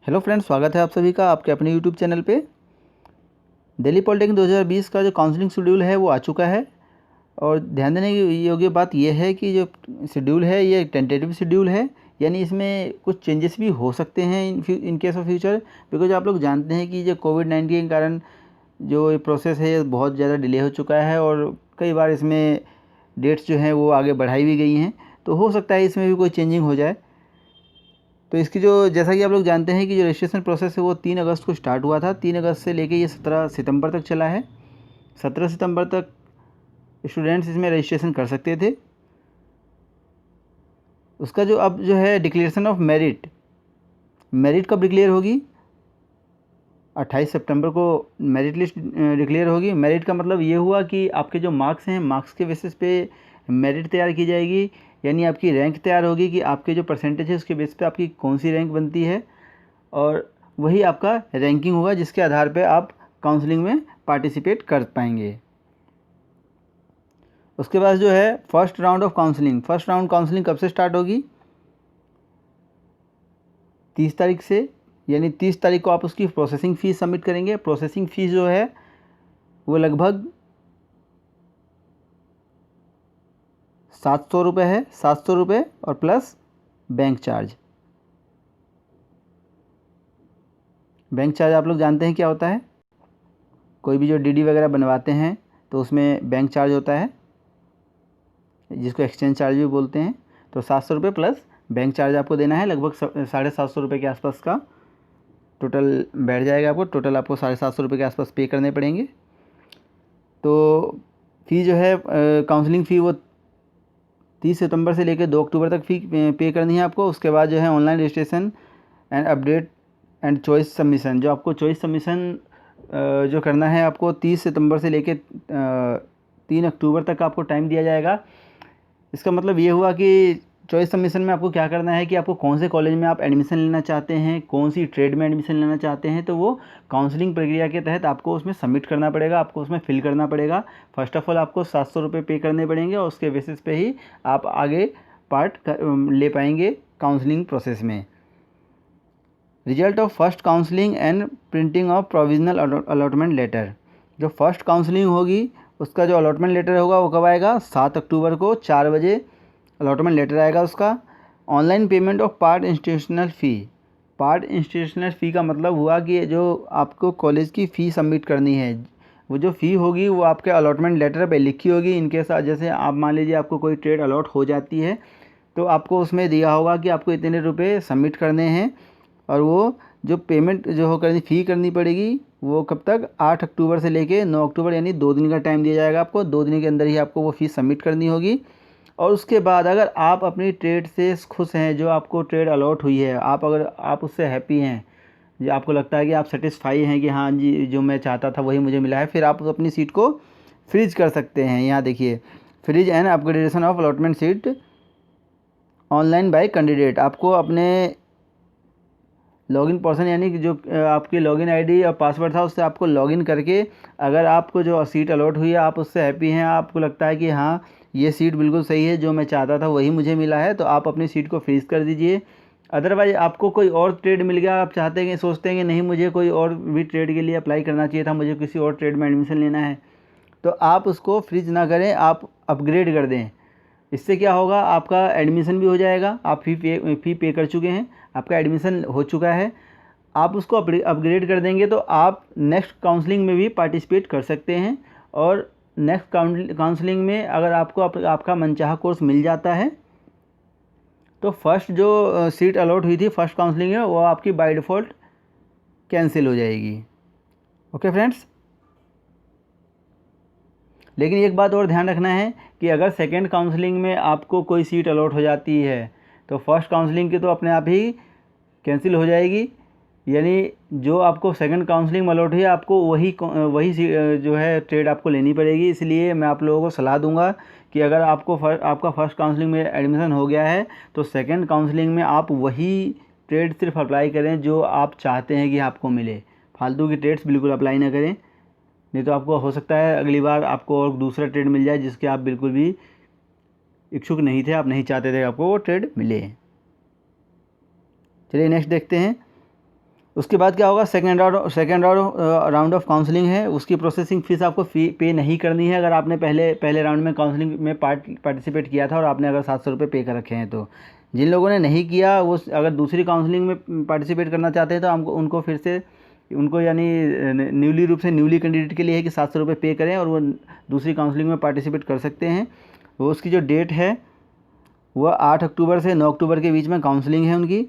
Hello friends, स्वागत है आप सभी का आपके अपने यूट्यूब चैनल पे। दिल्ली पॉलिटेक्निक 2020 का जो काउंसलिंग शेड्यूल है वो आ चुका है। और ध्यान देने की योग्य बात यह है कि जो शेड्यूल है ये टेंटेटिव शेड्यूल है, यानी इसमें कुछ चेंजेस भी हो सकते हैं in case of future. Because आप लोग जानते हैं कि जो कोविड-19 के कारण जो ये प्रोसेस है ये बहुत ज़्यादा डिले हो चुका है और कई बार इसमें डेट्स जो हैं वो आगे बढ़ाई भी गई हैं, तो हो सकता है इसमें भी कोई चेंजिंग हो जाए। तो इसकी जो जैसा कि आप लोग जानते हैं कि जो रजिस्ट्रेशन प्रोसेस है वो 3 अगस्त को स्टार्ट हुआ था। 3 अगस्त से लेके ये 17 सितंबर तक चला है। 17 सितंबर तक स्टूडेंट्स इसमें रजिस्ट्रेशन कर सकते थे। उसका जो अब जो है डिक्लेरेशन ऑफ मेरिट कब डिक्लेयर होगी? 28 सितंबर को मेरिट लिस्ट डिक्लेयर होगी। मेरिट का मतलब ये हुआ कि आपके जो मार्क्स हैं, मार्क्स के बेसिस पे मेरिट तैयार की जाएगी, यानी आपकी रैंक तैयार होगी कि आपके जो परसेंटेज है उसके बेस पे आपकी कौन सी रैंक बनती है, और वही आपका रैंकिंग होगा जिसके आधार पे आप काउंसलिंग में पार्टिसिपेट कर पाएंगे। उसके बाद जो है फर्स्ट राउंड काउंसलिंग कब से स्टार्ट होगी? 30 तारीख से, यानी 30 तारीख को आप उसकी प्रोसेसिंग फ़ीस सबमिट करेंगे। प्रोसेसिंग फ़ीस जो है वो लगभग 700 रुपये है। 700 रुपये और plus bank charge. Bank charge आप लोग जानते हैं क्या होता है? कोई भी जो डीडी वगैरह बनवाते हैं तो उसमें बैंक चार्ज होता है, जिसको एक्सचेंज चार्ज भी बोलते हैं। तो 700 रुपये प्लस बैंक चार्ज आपको देना है। लगभग 750 रुपये के आसपास का टोटल बैठ जाएगा आपको। टोटल आपको 750 रुपये के आसपास पे करने पड़ेंगे। तो फ़ी जो है काउंसलिंग फ़ी वो 30 सितंबर से लेकर 2 अक्टूबर तक फ़ी पे करनी है आपको। उसके बाद जो है online registration and update and choice submission, जो आपको चॉइस सबमिशन जो करना है आपको 30 सितंबर से लेकर 3 अक्टूबर तक आपको टाइम दिया जाएगा। इसका मतलब ये हुआ कि चॉइस सबमिशन में आपको क्या करना है कि आपको कौन से कॉलेज में आप एडमिशन लेना चाहते हैं, कौन सी ट्रेड में एडमिशन लेना चाहते हैं, तो वो काउंसलिंग प्रक्रिया के तहत आपको उसमें सबमिट करना पड़ेगा, आपको उसमें फिल करना पड़ेगा। फर्स्ट ऑफ ऑल आपको 700 रुपये पे करने पड़ेंगे और उसके बेसिस पे ही आप आगे ले पाएंगे काउंसलिंग प्रोसेस में। Result of first counselling and printing of provisional allotment letter. जो फर्स्ट काउंसलिंग होगी उसका जो अलॉटमेंट लेटर होगा वो कब आएगा? 7 अक्टूबर को 4 बजे अलॉटमेंट लेटर आएगा उसका। Online payment of part institutional फ़ी का मतलब हुआ कि जो आपको कॉलेज की फ़ी सबमिट करनी है, वो जो फ़ी होगी वो आपके अलॉटमेंट लेटर पे लिखी होगी। इनके साथ जैसे आप मान लीजिए आपको कोई ट्रेड अलॉट हो जाती है तो आपको उसमें दिया होगा कि आपको इतने रुपये सबमिट करने हैं, और वो जो पेमेंट जो हो करनी फ़ी करनी पड़ेगी वो कब तक? 8 अक्टूबर से लेके 9 अक्टूबर, यानी 2 दिन का टाइम दिया जाएगा आपको। 2 दिन के अंदर ही आपको वो फ़ीस सबमिट करनी होगी। और उसके बाद अगर आप अपनी ट्रेड से खुश हैं, जो आपको ट्रेड अलॉट हुई है, अगर आप उससे हैप्पी हैं, जो आपको लगता है कि आप सेटिस्फाई हैं कि हाँ जी जो मैं चाहता था वही मुझे मिला है, फिर आप अपनी सीट को फ्रीज कर सकते हैं। यहाँ देखिए, freeze and upgradation of allotment seat online by candidate. आपको अपने लॉगिन पर्सन, यानी कि जो आपकी लॉगिन आईडी और पासवर्ड था उससे आपको लॉगिन करके, अगर आपको जो सीट अलॉट हुई है आप उससे हैप्पी हैं, आपको लगता है कि हाँ ये सीट बिल्कुल सही है, जो मैं चाहता था वही मुझे मिला है, तो आप अपनी सीट को फ्रीज़ कर दीजिए। अदरवाइज आपको कोई और ट्रेड मिल गया, आप चाहते हैं कि सोचते हैं कि नहीं मुझे कोई और भी ट्रेड के लिए अप्लाई करना चाहिए था, मुझे किसी और ट्रेड में एडमिशन लेना है, तो आप उसको फ्रीज ना करें, आप अपग्रेड कर दें। इससे क्या होगा? आपका एडमिशन भी हो जाएगा। आप फ़ी पे कर चुके हैं, आपका एडमिशन हो चुका है, आप उसको अपग्रेड कर देंगे तो आप नेक्स्ट काउंसलिंग में भी पार्टिसिपेट कर सकते हैं। और नेक्स्ट काउंसलिंग में अगर आपको आपका मनचाहा कोर्स मिल जाता है तो फर्स्ट जो सीट अलॉट हुई थी फर्स्ट काउंसलिंग में वो आपकी बाय डिफ़ॉल्ट कैंसिल हो जाएगी। ओके फ्रेंड्स, लेकिन एक बात और ध्यान रखना है कि अगर सेकेंड काउंसलिंग में आपको कोई सीट अलॉट हो जाती है तो फर्स्ट काउंसलिंग की तो अपने आप ही कैंसिल हो जाएगी, यानी जो आपको सेकंड काउंसलिंग में अलॉट है आपको वही जो है ट्रेड आपको लेनी पड़ेगी। इसलिए मैं आप लोगों को सलाह दूंगा कि अगर आपका फर्स्ट काउंसलिंग में एडमिशन हो गया है तो सेकंड काउंसलिंग में आप वही ट्रेड सिर्फ अप्लाई करें जो आप चाहते हैं कि आपको मिले। फालतू की ट्रेड्स बिल्कुल अप्लाई ना करें, नहीं तो आपको हो सकता है अगली बार आपको और दूसरा ट्रेड मिल जाए जिसके आप बिल्कुल भी इच्छुक नहीं थे, आप नहीं चाहते थे आपको वो ट्रेड मिले। चलिए नेक्स्ट देखते हैं। उसके बाद क्या होगा, सेकेंड राउंड ऑफ काउंसलिंग है, उसकी प्रोसेसिंग फ़ीस आपको पे नहीं करनी है अगर आपने पहले राउंड में काउंसलिंग में पार्टिसिपेट किया था और आपने अगर 700 रुपये पे कर रखे हैं। तो जिन लोगों ने नहीं किया वो अगर दूसरी काउंसलिंग में पार्टिसिपेट करना चाहते हैं तो उनको फिर से यानी न्यूली कैंडिडेट के लिए है कि 700 रुपये पे करें और वो दूसरी काउंसलिंग में पार्टिसिपेट कर सकते हैं। वो उसकी जो डेट है वह 8 अक्टूबर से 9 अक्टूबर के बीच में काउंसलिंग है उनकी,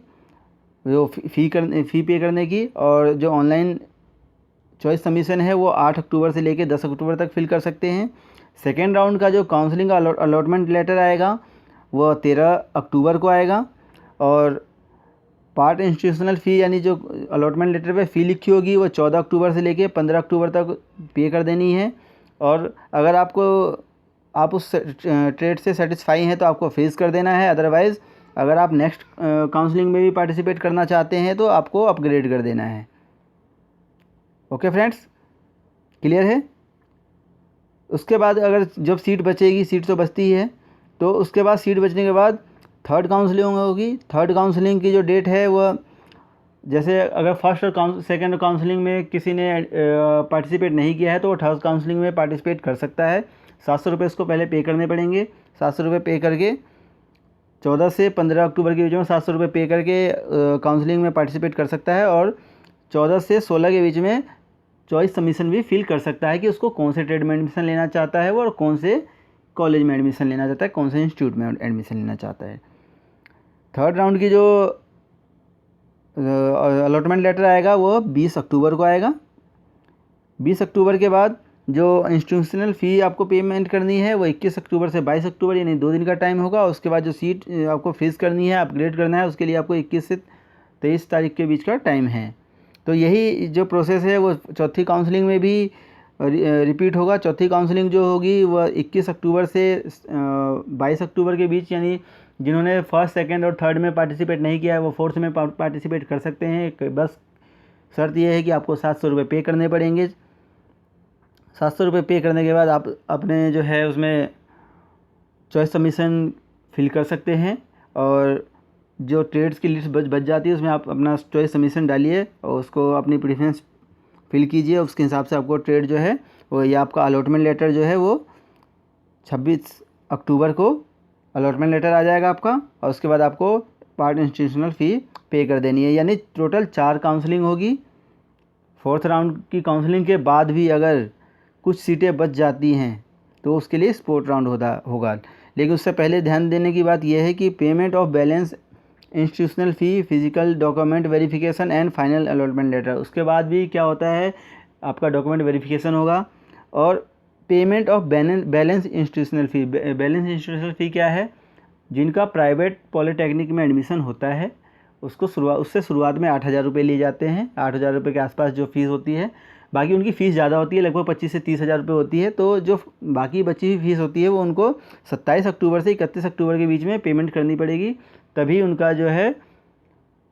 जो फ़ी पे करने की। और जो ऑनलाइन चॉइस सबमिशन है वो 8 अक्टूबर से लेकर 10 अक्टूबर तक फिल कर सकते हैं। सेकेंड राउंड का जो काउंसलिंग का अलॉटमेंट लेटर आएगा वो 13 अक्टूबर को आएगा। और पार्ट इंस्टीट्यूशनल फ़ी यानी जो अलॉटमेंट लेटर पे फ़ी लिखी होगी वो 14 अक्टूबर से लेकर 15 अक्टूबर तक पे कर देनी है। और अगर आप उस ट्रेड से सेटिस्फाई हैं तो आपको फ़ीस कर देना है, अदरवाइज़ अगर आप नेक्स्ट काउंसलिंग में भी पार्टिसिपेट करना चाहते हैं तो आपको अपग्रेड कर देना है। ओके फ्रेंड्स, क्लियर है। उसके बाद अगर जब सीट बचेगी, सीट तो बचती है, तो उसके बाद सीट बचने के बाद थर्ड काउंसलिंग होगी। थर्ड काउंसलिंग की जो डेट है वह, जैसे अगर फर्स्ट और सेकेंड काउंसलिंग में किसी ने पार्टिसिपेट नहीं किया है तो वो थर्ड काउंसलिंग में पार्टिसिपेट कर सकता है। 700 रुपये उसको पहले पे करने पड़ेंगे। 700 रुपये पे करके 14 से 15 अक्टूबर के बीच में 700 रुपये पे करके काउंसलिंग में पार्टिसिपेट कर सकता है। और 14 से 16 के बीच में चॉइस सबमिशन भी फिल कर सकता है कि उसको कौन से ट्रेड में एडमिशन लेना चाहता है वो, और कौन से कॉलेज में एडमिशन लेना चाहता है, कौन से इंस्टीट्यूट में एडमिशन लेना चाहता है। थर्ड राउंड की जो अलॉटमेंट लेटर आएगा वो 20 अक्टूबर को आएगा। 20 अक्टूबर के बाद जो इंस्टीट्यूशनल फ़ी आपको पेमेंट करनी है वो 21 अक्टूबर से 22 अक्टूबर यानी 2 दिन का टाइम होगा। उसके बाद जो सीट आपको फ्रीज़ करनी है, अपग्रेड करना है, उसके लिए आपको 21 से 23 तारीख के बीच का टाइम है। तो यही जो प्रोसेस है वो चौथी काउंसलिंग में भी रिपीट होगा। चौथी काउंसलिंग जो होगी वह 21 अक्टूबर से 22 अक्टूबर के बीच, यानी जिन्होंने फर्स्ट, सेकंड और थर्ड में पार्टिसिपेट नहीं किया है वो फोर्थ में पार्टिसिपेट कर सकते हैं। बस शर्त यह है कि आपको 700 रुपये पे करने पड़ेंगे। 700 रुपये पे करने के बाद आप अपने जो है उसमें चॉइस सबमिशन फिल कर सकते हैं। और जो ट्रेड्स की लिस्ट बच जाती है उसमें आप अपना चॉइस सबमिशन डालिए और उसको अपनी प्रेफरेंस फिल कीजिए। उसके हिसाब से आपको ट्रेड जो है वो, या आपका अलॉटमेंट लेटर जो है वो 26 अक्टूबर को अलॉटमेंट लेटर आ जाएगा आपका। और उसके बाद आपको पार्ट इंस्टीट्यूशनल फ़ी पे कर देनी है। यानी टोटल 4 काउंसलिंग होगी। फोर्थ राउंड की काउंसलिंग के बाद भी अगर कुछ सीटें बच जाती हैं तो उसके लिए स्पोर्ट राउंड होगा। लेकिन उससे पहले ध्यान देने की बात यह है कि payment of balance institutional fee, physical document verification and final allotment letter, उसके बाद भी क्या होता है आपका डॉक्यूमेंट वेरिफिकेशन होगा। और payment of balance institutional fee, balance institutional फ़ी क्या है, जिनका प्राइवेट पॉलिटेक्निक में एडमिशन होता है उसको उससे शुरुआत में 8,000 रुपये लिए जाते हैं। 8,000 रुपये के आसपास जो फ़ीस होती है, बाकी उनकी फ़ीस ज़्यादा होती है, लगभग 25 से 30,000 रुपये होती है। तो जो बाकी बची हुई फ़ीस होती है वो उनको 27 अक्टूबर से 31 अक्टूबर के बीच में पेमेंट करनी पड़ेगी, तभी उनका जो है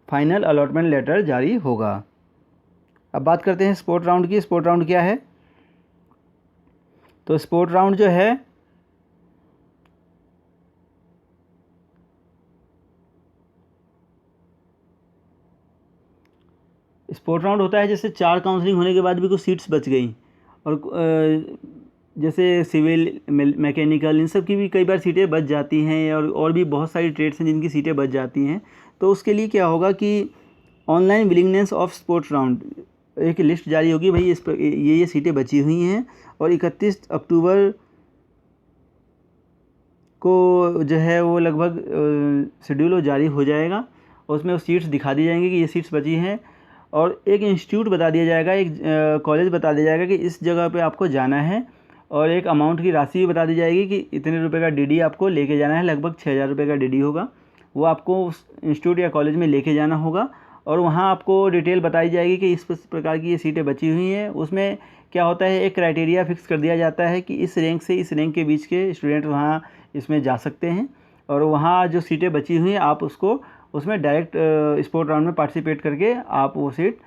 फाइनल अलॉटमेंट लेटर जारी होगा। अब बात करते हैं स्पोर्ट राउंड की। स्पोर्ट राउंड क्या है, तो स्पोर्ट राउंड जो है स्पोर्ट राउंड होता है जैसे 4 काउंसलिंग होने के बाद भी कुछ सीट्स बच गई, और जैसे सिविल, मैकेनिकल, इन सब की भी कई बार सीटें बच जाती हैं, और भी बहुत सारी ट्रेड्स हैं जिनकी सीटें बच जाती हैं। तो उसके लिए क्या होगा कि online willingness of sport round एक लिस्ट जारी होगी, भाई इस पर ये सीटें बची हुई हैं, और 31 अक्टूबर को जो है वो लगभग शेड्यूल जारी हो जाएगा। उसमें वो सीट्स दिखा दी जाएंगी कि ये सीट्स बची हैं, और एक इंस्टीट्यूट बता दिया जाएगा, एक कॉलेज बता दिया जाएगा कि इस जगह पे आपको जाना है, और एक अमाउंट की राशि भी बता दी जाएगी कि इतने रुपए का डीडी आपको लेके जाना है। लगभग 6,000 रुपये का डीडी होगा, वो आपको उस इंस्टीट्यूट या कॉलेज में लेके जाना होगा। और वहाँ आपको डिटेल बताई जाएगी कि इस प्रकार की ये सीटें बची हुई हैं। उसमें क्या होता है, एक क्राइटेरिया फिक्स कर दिया जाता है कि इस रैंक से इस रैंक के बीच के स्टूडेंट वहाँ इसमें जा सकते हैं, और वहाँ जो सीटें बची हुई हैं आप उसको उसमें डायरेक्ट स्पोर्ट राउंड में पार्टिसिपेट करके आप वो सीट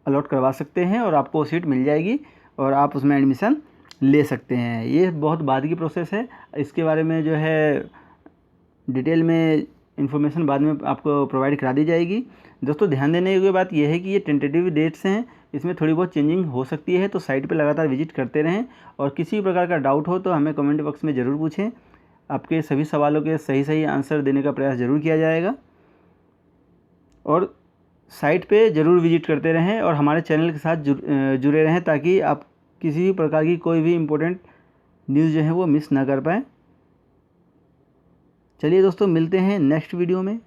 अलॉट करवा सकते हैं, और आपको वो सीट मिल जाएगी और आप उसमें एडमिशन ले सकते हैं। ये बहुत बाद की प्रोसेस है, इसके बारे में जो है डिटेल में इन्फॉर्मेशन बाद में आपको प्रोवाइड करा दी जाएगी। दोस्तों ध्यान देने की बात यह है कि ये टेंटेटिव डेट्स हैं, इसमें थोड़ी बहुत चेंजिंग हो सकती है, तो साइट पे लगातार विजिट करते रहें। और किसी प्रकार का डाउट हो तो हमें कमेंट बॉक्स में ज़रूर पूछें, आपके सभी सवालों के सही आंसर देने का प्रयास ज़रूर किया जाएगा। और साइट पे ज़रूर विजिट करते रहें और हमारे चैनल के साथ जुड़े रहें, ताकि आप किसी भी प्रकार की कोई भी इम्पोर्टेंट न्यूज़ जो है वो मिस ना कर पाएँ। चलिए दोस्तों, मिलते हैं नेक्स्ट वीडियो में।